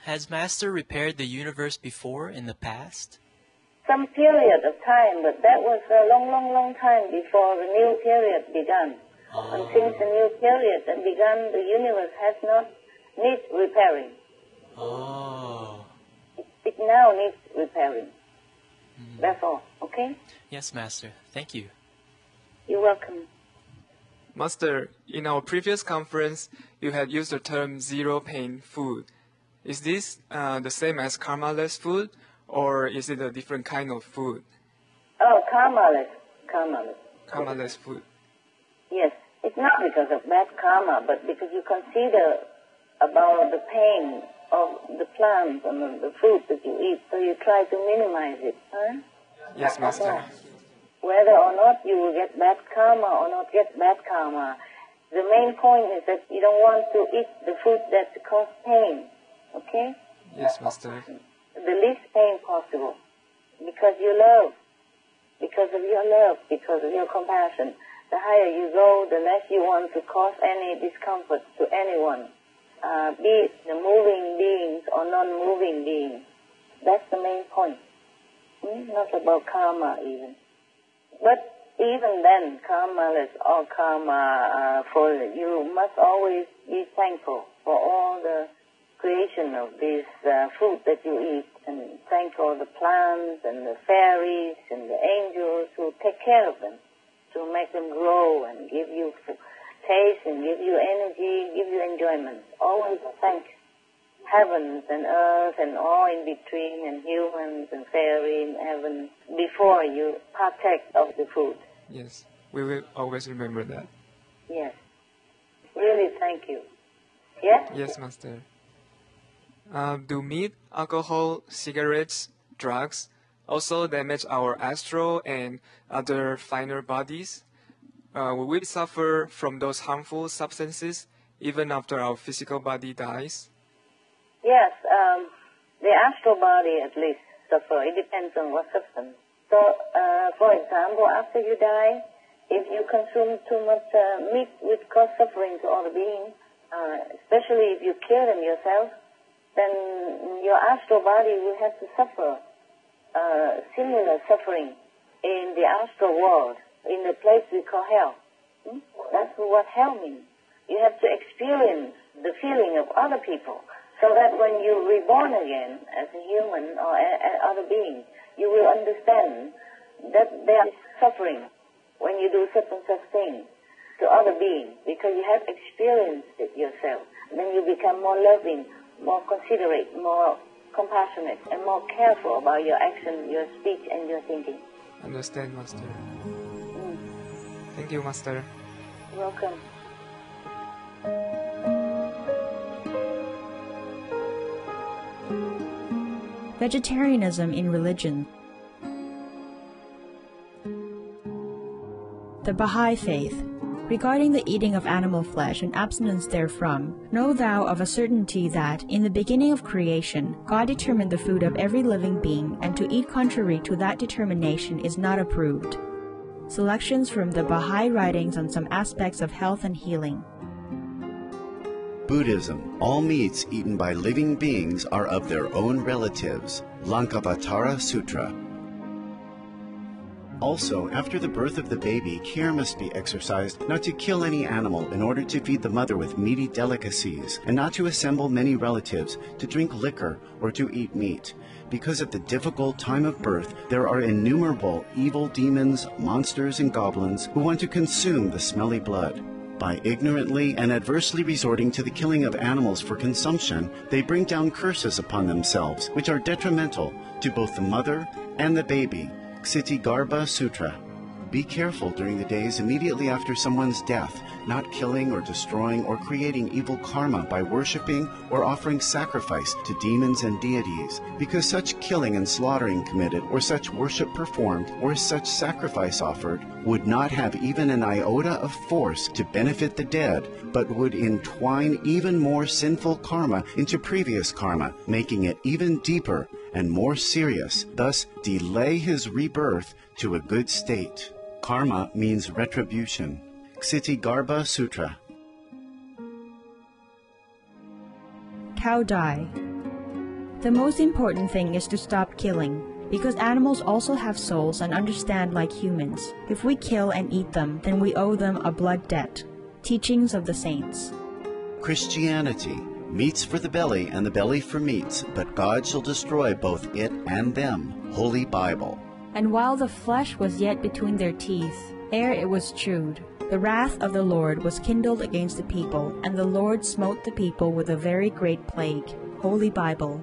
Has Master repaired the universe before in the past? Some period of time, but that was a long time before the new period began. And since the new period had begun, the universe has not need repairing. Oh. It now needs repairing. That's all, okay? Yes, Master. Thank you. You're welcome. Master, in our previous conference, you had used the term zero-pain food. Is this the same as karma-less food, or is it a different kind of food? Oh, karma-less. Karma-less. Karma-less food. Yes. It's not because of bad karma, but because you consider about the pain of the plants and the food that you eat, so you try to minimize it. Huh? Yes, Master. Whether or not you will get bad karma or not get bad karma, the main point is that you don't want to eat the food that causes pain. Okay? Yes, Master. The least pain possible. Because you love. Because of your love. Because of your compassion. The higher you go, the less you want to cause any discomfort to anyone. Be it the moving beings or non-moving beings. That's the main point. Not about karma even. But even then, karma-less or karma for you must always be thankful for all the creation of this food that you eat, and thank all the plants and the fairies and the angels who take care of them to make them grow and give you taste and give you energy, give you enjoyment. Always thank heavens and earth and all in between, and humans and fairies in heaven, before you partake of the food. Yes, we will always remember that. Yes. Really thank you. Yes? Yes, Master. Do meat, alcohol, cigarettes, drugs also damage our astral and other finer bodies? Will we suffer from those harmful substances even after our physical body dies? Yes, the astral body at least suffer. It depends on what substance. So, for example, after you die, if you consume too much meat, which cause suffering to all the beings, especially if you kill them yourself, then your astral body will have to suffer similar suffering in the astral world, in the place we call hell. That's what hell means. You have to experience the feeling of other people, so that when you're reborn again as a human or other being, you will understand that there is suffering when you do such and such things to other beings, because you have experienced it yourself. Then you become more loving, more considerate, more compassionate, and more careful about your action, your speech, and your thinking. Understand, Master. Thank you, Master. You're welcome. Vegetarianism in religion. The Baha'i Faith. Regarding the eating of animal flesh and abstinence therefrom, know thou of a certainty that, in the beginning of creation, God determined the food of every living being, and to eat contrary to that determination is not approved. Selections from the Baha'i writings on some aspects of health and healing. Buddhism. All meats eaten by living beings are of their own relatives. Lankavatara Sutra. Also, after the birth of the baby, care must be exercised not to kill any animal in order to feed the mother with meaty delicacies, and not to assemble many relatives to drink liquor or to eat meat. Because at the difficult time of birth, there are innumerable evil demons, monsters, and goblins who want to consume the smelly blood. By ignorantly and adversely resorting to the killing of animals for consumption, they bring down curses upon themselves, which are detrimental to both the mother and the baby. Ksitigarbha Sutra. Be careful during the days immediately after someone's death, not killing or destroying or creating evil karma by worshipping or offering sacrifice to demons and deities, because such killing and slaughtering committed, or such worship performed, or such sacrifice offered, would not have even an iota of force to benefit the dead, but would entwine even more sinful karma into previous karma, making it even deeper and more serious, thus delay his rebirth to a good state. Karma means retribution. Ksitigarbha Sutra. Cow die. The most important thing is to stop killing, because animals also have souls and understand like humans. If we kill and eat them, then we owe them a blood debt. Teachings of the Saints. Christianity. Meats for the belly, and the belly for meats, but God shall destroy both it and them. Holy Bible. And while the flesh was yet between their teeth, ere it was chewed, the wrath of the Lord was kindled against the people, and the Lord smote the people with a very great plague. Holy Bible.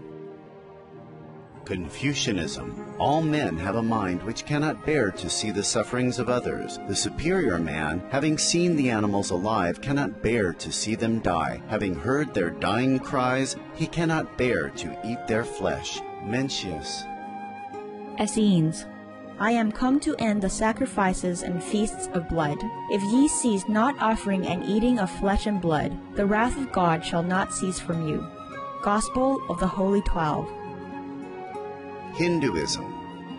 Confucianism. All men have a mind which cannot bear to see the sufferings of others. The superior man, having seen the animals alive, cannot bear to see them die. Having heard their dying cries, he cannot bear to eat their flesh. Mencius. Essenes. I am come to end the sacrifices and feasts of blood. If ye cease not offering and eating of flesh and blood, the wrath of God shall not cease from you. Gospel of the Holy 12. Hinduism.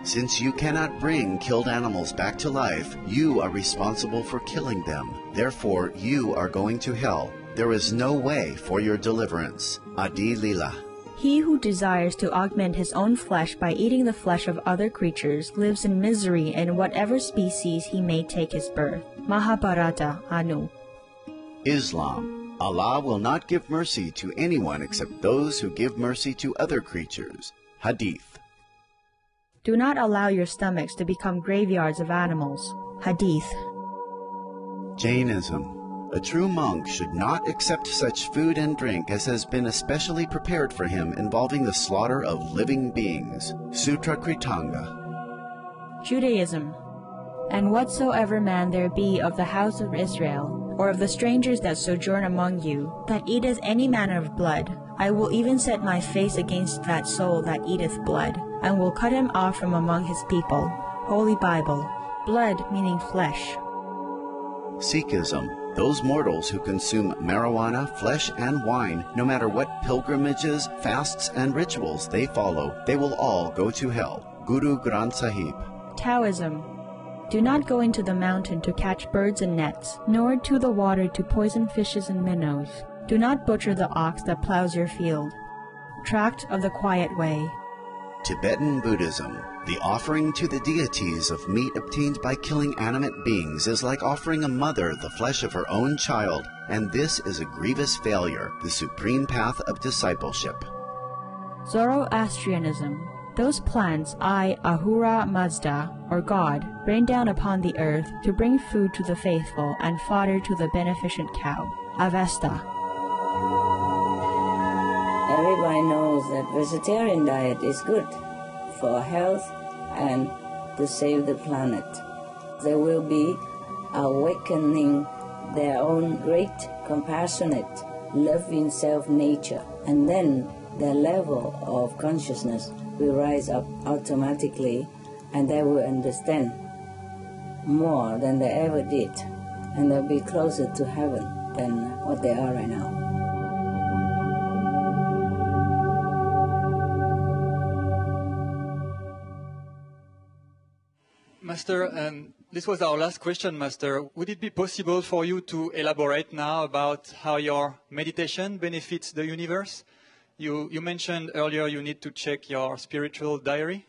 Since you cannot bring killed animals back to life, you are responsible for killing them. Therefore, you are going to hell. There is no way for your deliverance. Adi Lila. He who desires to augment his own flesh by eating the flesh of other creatures lives in misery in whatever species he may take his birth. Mahabharata, Anu. Islam. Allah will not give mercy to anyone except those who give mercy to other creatures. Hadith. Do not allow your stomachs to become graveyards of animals. Hadith. Jainism. A true monk should not accept such food and drink as has been especially prepared for him involving the slaughter of living beings. Sutra Kritanga. Judaism. And whatsoever man there be of the house of Israel, or of the strangers that sojourn among you, that eateth any manner of blood, I will even set my face against that soul that eateth blood, and will cut him off from among his people. Holy Bible. Blood meaning flesh. Sikhism. Those mortals who consume marijuana, flesh, and wine, no matter what pilgrimages, fasts, and rituals they follow, they will all go to hell. Guru Granth Sahib. Taoism. Do not go into the mountain to catch birds and nets, nor to the water to poison fishes and minnows. Do not butcher the ox that plows your field. Tract of the Quiet Way. Tibetan Buddhism. The offering to the deities of meat obtained by killing animate beings is like offering a mother the flesh of her own child, and this is a grievous failure, the supreme path of discipleship. Zoroastrianism. Those plants I, Ahura Mazda, or God, rain down upon the earth to bring food to the faithful and fodder to the beneficent cow. Avesta. Everybody knows that vegetarian diet is good for health and to save the planet. They will be awakening their own great, compassionate, loving self-nature, and then their level of consciousness will rise up automatically, and they will understand more than they ever did, and they'll be closer to heaven than what they are right now. Master, this was our last question, Master. Would it be possible for you to elaborate now about how your meditation benefits the universe? You mentioned earlier you need to check your spiritual diary.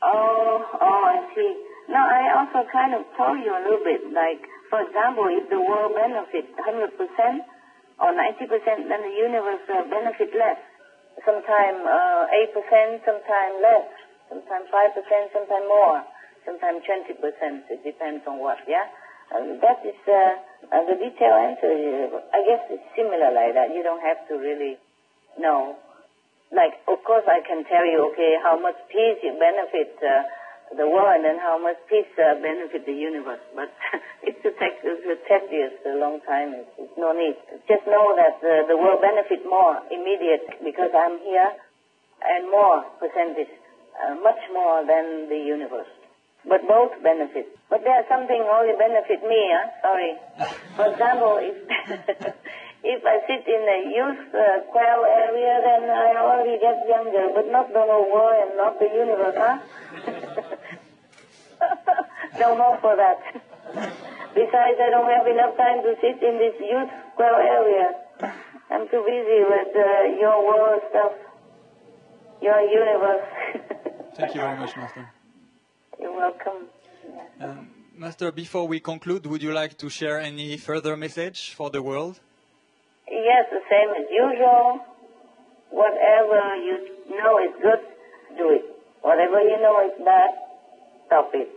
Oh, I see. No, I also kind of told you a little bit, like, for example, if the world benefits 100% or 90%, then the universe benefit less. Sometimes 8%, sometimes less, sometimes 5%, sometimes more. Sometimes 20%, it depends on what, yeah? That is the detailed answer. I guess it's similar like that. You don't have to really know. Like, of course, I can tell you, okay, how much peace it benefits the world and then how much peace benefits the universe. But it's a tedious a long time. It's no need. Just know that the world benefits more immediate because I'm here and more percentage, much more than the universe. But both benefit. But there's something only benefit me, sorry. For example, if I sit in a youth quail area, then I only get younger, but not the whole world and not the universe, huh? No more for that. Besides, I don't have enough time to sit in this youth quail area. I'm too busy with your world stuff, your universe. Thank you very much, Master. You're welcome. Master, before we conclude, would you like to share any further message for the world? Yes, the same as usual. Whatever you know is good, do it. Whatever you know is bad, stop it.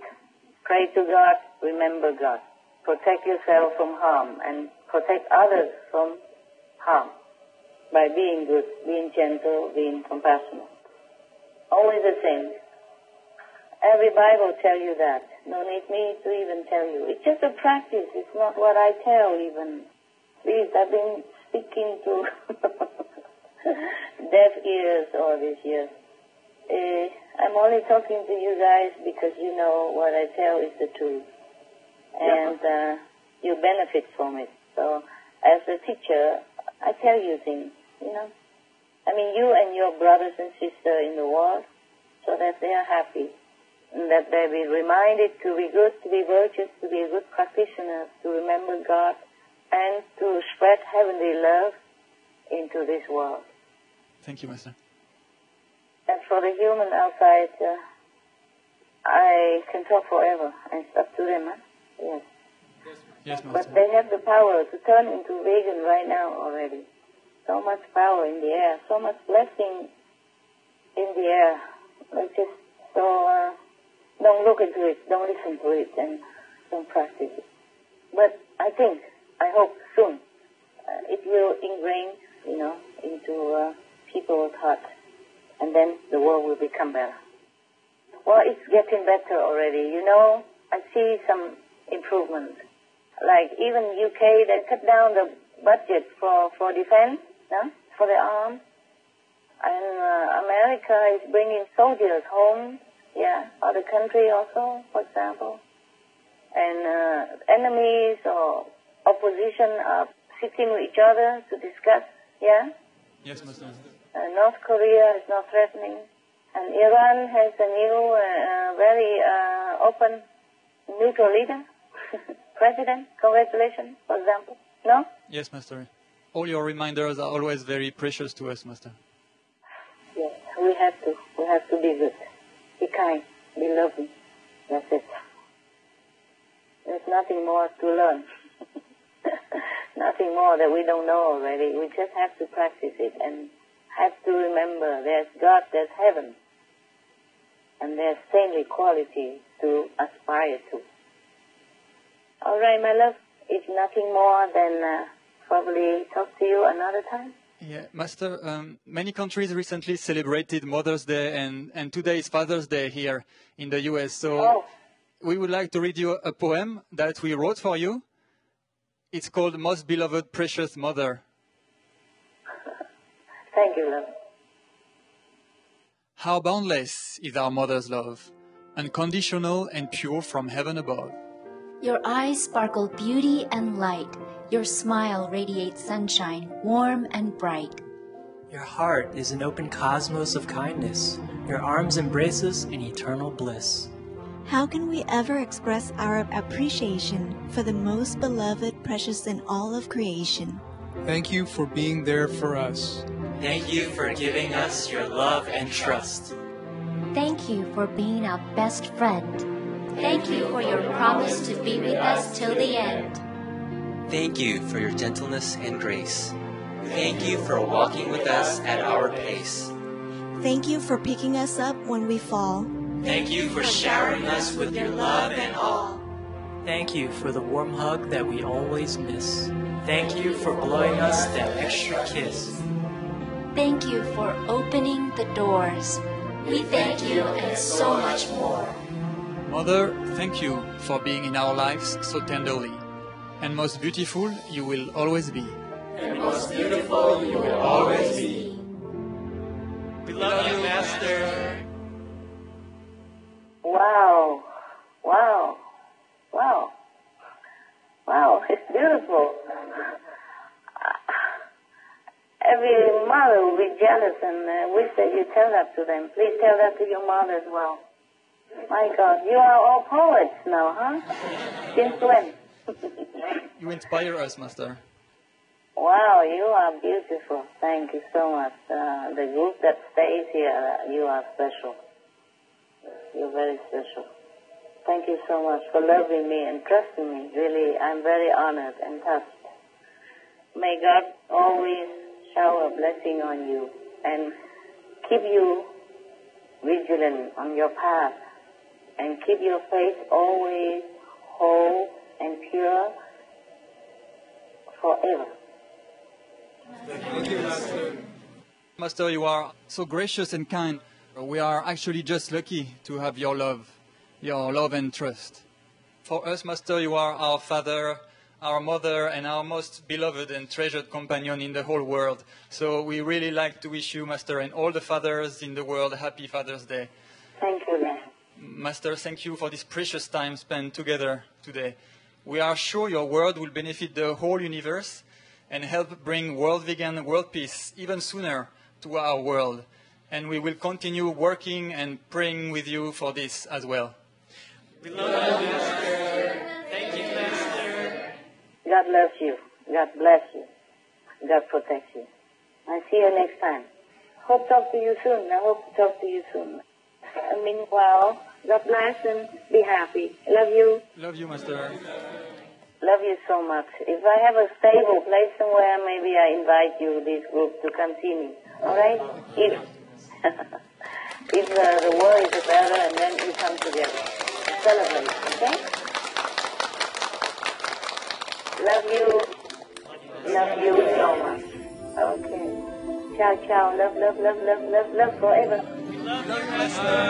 Pray to God, remember God. Protect yourself from harm and protect others from harm by being good, being gentle, being compassionate. Always the same. Every Bible tells you that. No need me to even tell you. It's just a practice. It's not what I tell even. Please, I've been speaking to deaf ears all these years. I'm only talking to you guys because you know what I tell is the truth. And you benefit from it. So, as a teacher, I tell you things, you know. I mean, you and your brothers and sisters in the world, so that they are happy. And that they be reminded to be good, to be virtuous, to be a good practitioner, to remember God, and to spread heavenly love into this world. Thank you, Master. for the human outside, I can talk forever, and it's up to them, huh? Yes. Yes, Master. But they have the power to turn into vegan right now already. So much power in the air, so much blessing in the air. It's just so, don't look into it, don't listen to it, and don't practice it. But I think, I hope soon, it will ingrain, into people's heart, and then the world will become better. Well, it's getting better already, I see some improvements. Like even UK, they cut down the budget for defense, for the arms. And America is bringing soldiers home, other country also, for example. And enemies or opposition are sitting with each other to discuss, Yes, Master. North Korea is not threatening. And Iran has a new, very open, neutral leader, president. Congratulations, for example. No? Yes, Master. All your reminders are always very precious to us, Master. Yes, we have to. We have to be good. Be kind. Be loving. That's it. There's nothing more to learn. Nothing more that we don't know already. We just have to practice it and have to remember there's God, there's heaven, and there's saintly quality to aspire to. All right, my love. It's nothing more than probably talk to you another time. Yeah, Master, many countries recently celebrated Mother's Day, and today is Father's Day here in the US. So we would like to read you a poem that we wrote for you. It's called Most Beloved Precious Mother. Thank you, love. How boundless is our mother's love, unconditional and pure from heaven above. Your eyes sparkle beauty and light. Your smile radiates sunshine, warm and bright. Your heart is an open cosmos of kindness. Your arms embrace us in eternal bliss. How can we ever express our appreciation for the most beloved, precious in all of creation? Thank you for being there for us. Thank you for giving us your love and trust. Thank you for being our best friend. Thank you for your promise to be with us till the end. Thank you for your gentleness and grace. Thank you for walking with us at our pace. Thank you for picking us up when we fall. Thank you for showering us with your love and awe. Thank you for the warm hug that we always miss. Thank you for blowing us that extra kiss. Thank you for opening the doors. We thank you and so much more. Mother, thank you for being in our lives so tenderly. And most beautiful you will always be. And most beautiful you will always be. We love you, Master. Wow. Wow. Wow. Wow, it's beautiful. Every mother will be jealous and wish that you tell that to them. Please tell that to your mother as well. My God, you are all poets now, huh? Since when? You inspire us, Master. Wow, you are beautiful. Thank you so much. The group that stays here, you are special. You're very special. Thank you so much for loving me and trusting me. Really, I'm very honored and touched. May God always shower a blessing on you and keep you vigilant on your path and keep your faith always whole and pure forever. Thank you, Master. Master, you are so gracious and kind. We are actually just lucky to have your love and trust. For us, Master, you are our Father, our Mother, and our most beloved and treasured companion in the whole world. So we really like to wish you, Master, and all the fathers in the world, happy Father's Day. Thank you, Lord. Master, thank you for this precious time spent together today. We are sure your word will benefit the whole universe and help bring world vegan, world peace even sooner to our world. And we will continue working and praying with you for this as well. We love you, Master. Thank you, Master. God loves you. God bless you. God protects you. I'll see you next time. Hope to talk to you soon. I hope to talk to you soon. Meanwhile, God bless and be happy. Love you. Love you, Master. Love you so much. If I have a stable place somewhere, maybe I invite you, this group, to come see me. All right? If the world is better, and then we come together. Celebrate, okay? Love you. Love you so much. Okay. Ciao, ciao. Love, love, love, love, love, love forever. Love you, Master.